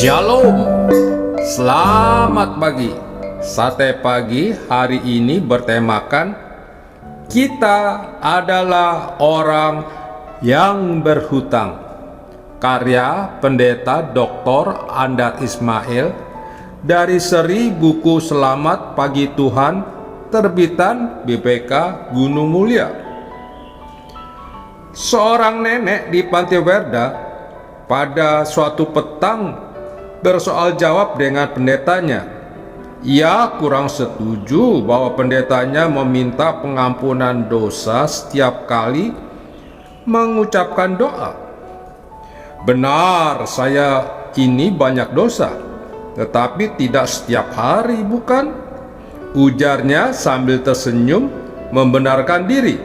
Shalom, selamat pagi. Sate pagi hari ini bertemakan kita adalah orang yang berhutang. Karya Pendeta Dr. Andar Ismail dari seri buku Selamat Pagi Tuhan, terbitan BPK Gunung Mulia. Seorang nenek di Pantai Werda pada suatu petang bersoal jawab dengan pendetanya. Ia kurang setuju bahwa pendetanya meminta pengampunan dosa setiap kali mengucapkan doa. Benar, saya ini banyak dosa, tetapi tidak setiap hari, bukan? Ujarnya sambil tersenyum membenarkan diri.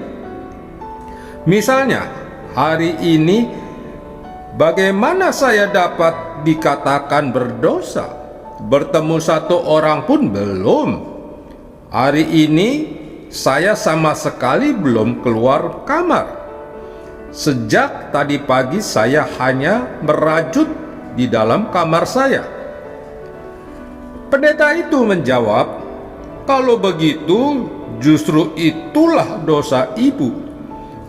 Misalnya, hari ini bagaimana saya dapat dikatakan berdosa? Bertemu satu orang pun belum. Hari ini saya sama sekali belum keluar kamar. Sejak tadi pagi saya hanya merajut di dalam kamar saya. Pendeta itu menjawab, kalau begitu justru itulah dosa ibu.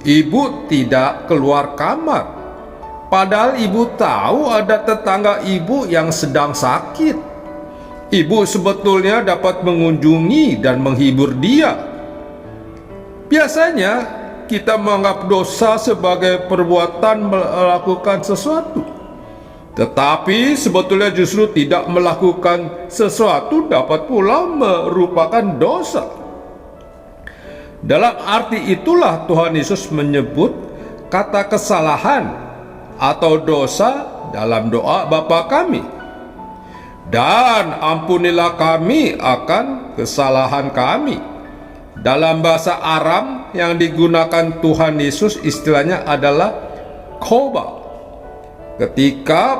Ibu tidak keluar kamar, padahal ibu tahu ada tetangga ibu yang sedang sakit. Ibu sebetulnya dapat mengunjungi dan menghibur dia. Biasanya kita menganggap dosa sebagai perbuatan melakukan sesuatu, tetapi sebetulnya justru tidak melakukan sesuatu dapat pula merupakan dosa. Dalam arti itulah Tuhan Yesus menyebut kata kesalahan atau dosa dalam doa Bapa kami. Dan ampunilah kami akan kesalahan kami. Dalam bahasa Aram yang digunakan Tuhan Yesus istilahnya adalah khoba. Ketika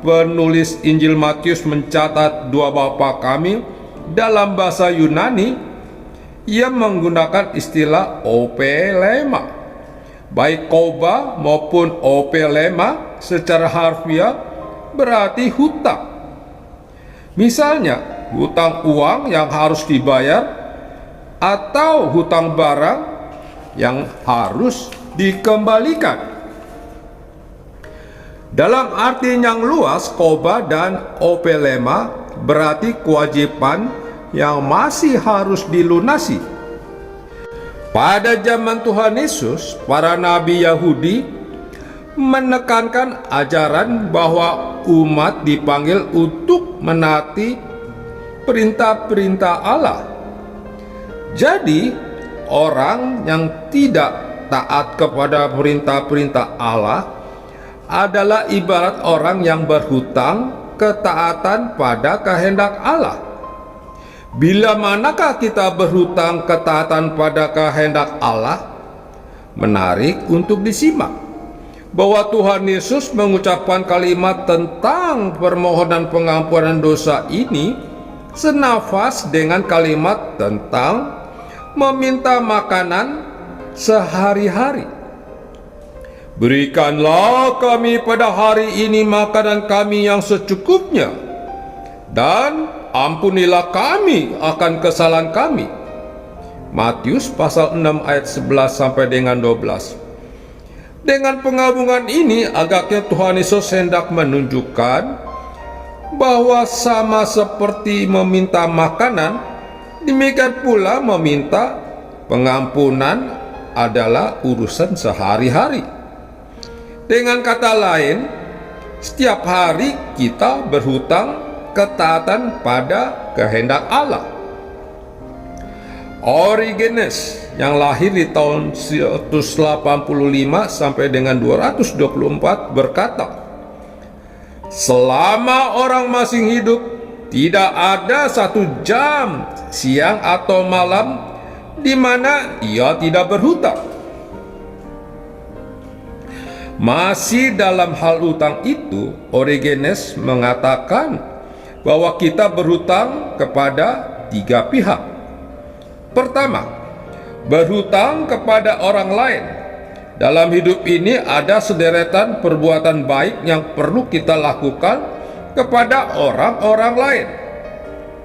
penulis Injil Matius mencatat dua Bapa kami dalam bahasa Yunani, ia menggunakan istilah opelema. Baik koba maupun opelema secara harfiah berarti hutang. Misalnya hutang uang yang harus dibayar atau hutang barang yang harus dikembalikan. Dalam arti yang luas, koba dan opelema berarti kewajiban yang masih harus dilunasi. Pada zaman Tuhan Yesus, para nabi Yahudi menekankan ajaran bahwa umat dipanggil untuk menaati perintah-perintah Allah. Jadi, orang yang tidak taat kepada perintah-perintah Allah adalah ibarat orang yang berhutang ketaatan pada kehendak Allah. Bila manakah kita berhutang ketaatan pada kehendak Allah? Menarik untuk disimak bahwa Tuhan Yesus mengucapkan kalimat tentang permohonan pengampunan dosa ini senafas dengan kalimat tentang meminta makanan sehari-hari. Berikanlah kami pada hari ini makanan kami yang secukupnya, dan ampunilah kami akan kesalahan kami. Matius pasal 6 ayat 11 sampai dengan 12. Dengan penggabungan ini agaknya Tuhan Yesus hendak menunjukkan bahwa sama seperti meminta makanan, demikian pula meminta pengampunan adalah urusan sehari-hari. Dengan kata lain, setiap hari kita berhutang ketaatan pada kehendak Allah. Origenes yang lahir di tahun 185 sampai dengan 224 berkata, selama orang masih hidup, tidak ada satu jam siang atau malam di mana ia tidak berhutang. Masih dalam hal hutang itu, Origenes mengatakan bahwa kita berhutang kepada tiga pihak. Pertama, berhutang kepada orang lain. Dalam hidup ini ada sederetan perbuatan baik yang perlu kita lakukan kepada orang-orang lain.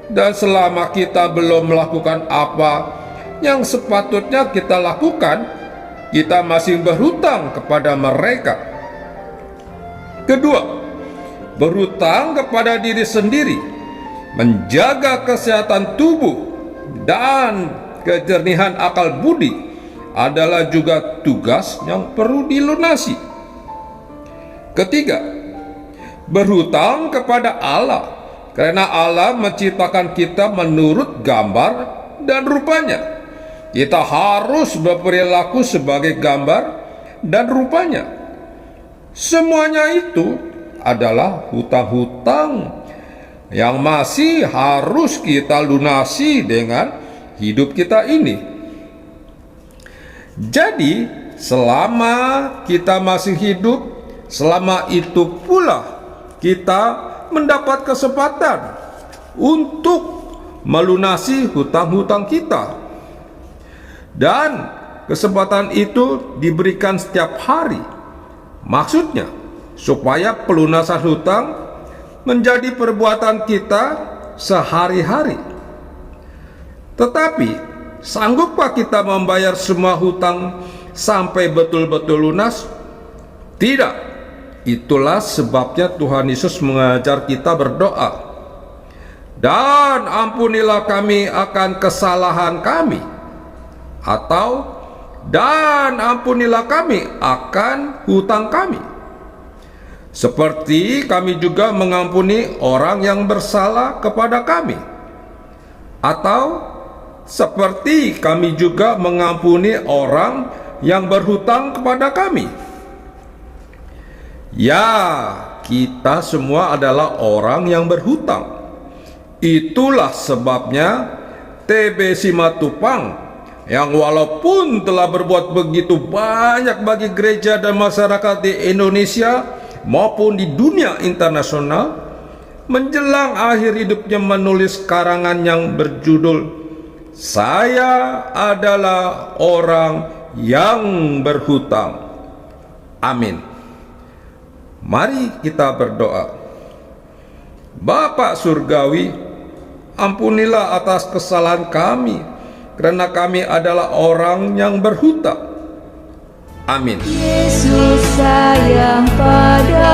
Dan selama kita belum melakukan apa yang sepatutnya kita lakukan, kita masih berhutang kepada mereka. Kedua, berhutang kepada diri sendiri, menjaga kesehatan tubuh dan kejernihan akal budi adalah juga tugas yang perlu dilunasi. Ketiga, berhutang kepada Allah, karena Allah menciptakan kita menurut gambar dan rupanya. Kita harus berperilaku sebagai gambar dan rupanya. Semuanya itu adalah hutang-hutang yang masih harus kita lunasi dengan hidup kita ini. Jadi, selama kita masih hidup, selama itu pula kita mendapat kesempatan untuk melunasi hutang-hutang kita. Dan kesempatan itu diberikan setiap hari. Maksudnya, supaya pelunasan hutang menjadi perbuatan kita sehari-hari. Tetapi, sanggupkah kita membayar semua hutang sampai betul-betul lunas? Tidak. Itulah sebabnya Tuhan Yesus mengajar kita berdoa. Dan ampunilah kami akan kesalahan kami. Atau, dan ampunilah kami akan hutang kami, seperti kami juga mengampuni orang yang bersalah kepada kami. Atau, seperti kami juga mengampuni orang yang berhutang kepada kami. Ya, kita semua adalah orang yang berhutang. Itulah sebabnya TB Simatupang, yang walaupun telah berbuat begitu banyak bagi gereja dan masyarakat di Indonesia maupun di dunia internasional, menjelang akhir hidupnya menulis karangan yang berjudul "Saya adalah orang yang berhutang". Amin. Mari kita berdoa. Bapa Surgawi, ampunilah atas kesalahan kami, karena kami adalah orang yang berhutang. Amin. Yesus sayang pada